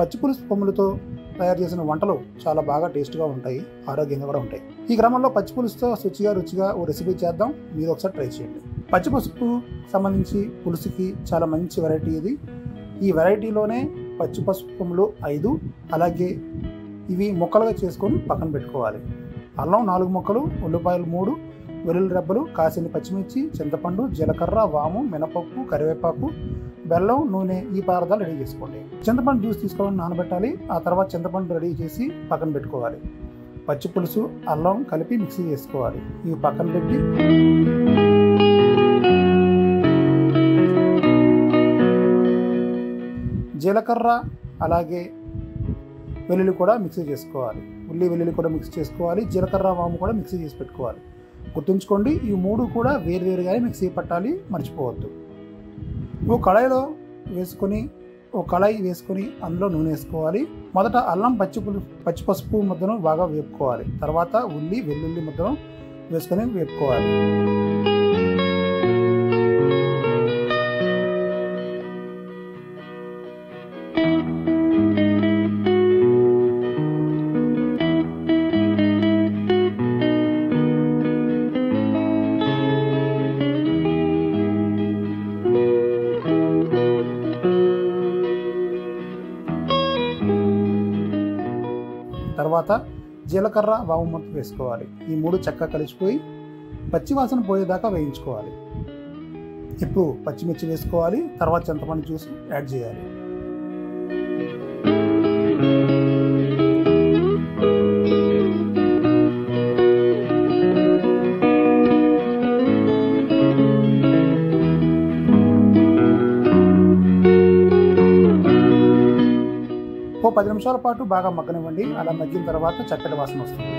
పచ్చిపులుసు కొమ్ములతో తయారు చేసిన వంటలు చాలా బాగా టేస్ట్గా ఉంటాయి, ఆరోగ్యంగా కూడా ఉంటాయి. ఈ క్రమంలో పచ్చిపులుసుతో రుచిగా ఓ రెసిపీ చేద్దాం. మీరు ఒకసారి ట్రై చేయండి. పచ్చిపసుపు సంబంధించి పులుసుకి చాలా మంచి వెరైటీ ఇది. ఈ వెరైటీలోనే పచ్చిపసుపు కొమ్ములు 5, అలాగే ఇవి ముక్కలుగా చేసుకొని పక్కన పెట్టుకోవాలి. అల్లం 4 ముక్కలు, ఉల్లిపాయలు 3, వెల్లుల్లి రెబ్బలు, కాసిన పచ్చిమిర్చి, చింతపండు, జీలకర్ర, వాము, మినపప్పు, కరివేపాకు, బెల్లం, నూనె ఈ పదార్థాలు రెడీ చేసుకోండి. చింతపండు జ్యూస్ తీసుకోవడం నానబెట్టాలి. ఆ తర్వాత చింతపండు రెడీ చేసి పక్కన పెట్టుకోవాలి. పచ్చి పులుసు, అల్లం కలిపి మిక్సీ చేసుకోవాలి. ఇవి పక్కన పెట్టి జీలకర్ర అలాగే వెల్లుల్లి కూడా మిక్సీ చేసుకోవాలి. వెల్లుల్లి కూడా మిక్స్ చేసుకోవాలి. జీలకర్ర, వాము కూడా మిక్సీ చేసి పెట్టుకోవాలి. గుర్తుంచుకోండి, ఈ 3 కూడా వేరువేరుగానే మిక్సీ పట్టాలి, మర్చిపోవద్దు. ఒక కళాయి వేసుకొని అందులో నూనె వేసుకోవాలి. మొదట అల్లం పచ్చిపసుపు ముద్దను బాగా వేపుకోవాలి. తర్వాత వెల్లుల్లి ముద్దను వేసుకొని వేపుకోవాలి. తర్వాత జీలకర్ర, వాము మొత్తం వేసుకోవాలి. ఈ 3 చక్కగా కలిసిపోయి పచ్చివాసన పోయేదాకా వేయించుకోవాలి. ఇప్పుడు పచ్చిమిర్చి వేసుకోవాలి. తర్వాత చింతపండు జ్యూస్ యాడ్ చేయాలి. ఓ 10 నిమిషాల పాటు బాగా మగ్గనివ్వండి. అలా మగ్గిన తర్వాత చక్కటి వాసన వస్తుంది.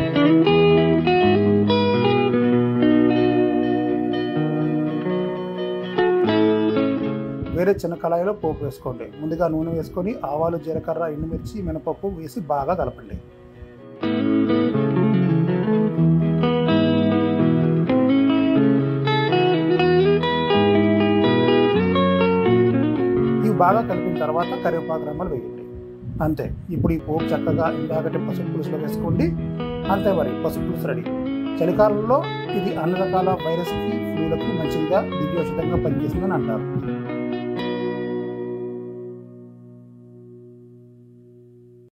వేరే చిన్న కళాయిలో పోపు వేసుకోండి. ముందుగా నూనె వేసుకొని ఆవాలు, జీలకర్ర, ఎండుమిర్చి, మినపప్పు వేసి బాగా కలపండి. ఇవి బాగా కలిపిన తర్వాత కరివేపాకు రెమ్మలు వేయండి. అంతే. ఇప్పుడు ఈ పోపు చక్కగా ఇందాకటి పసుపు పులుసులో వేసుకోండి. అంతే, మరి పసుపు పులుసు రెడీ. చలికాలంలో ఇది అన్ని రకాల వైరస్కి, ఫ్లూలకు మంచిగా దివ్యౌషధంగా పనిచేస్తుందని అంటారు.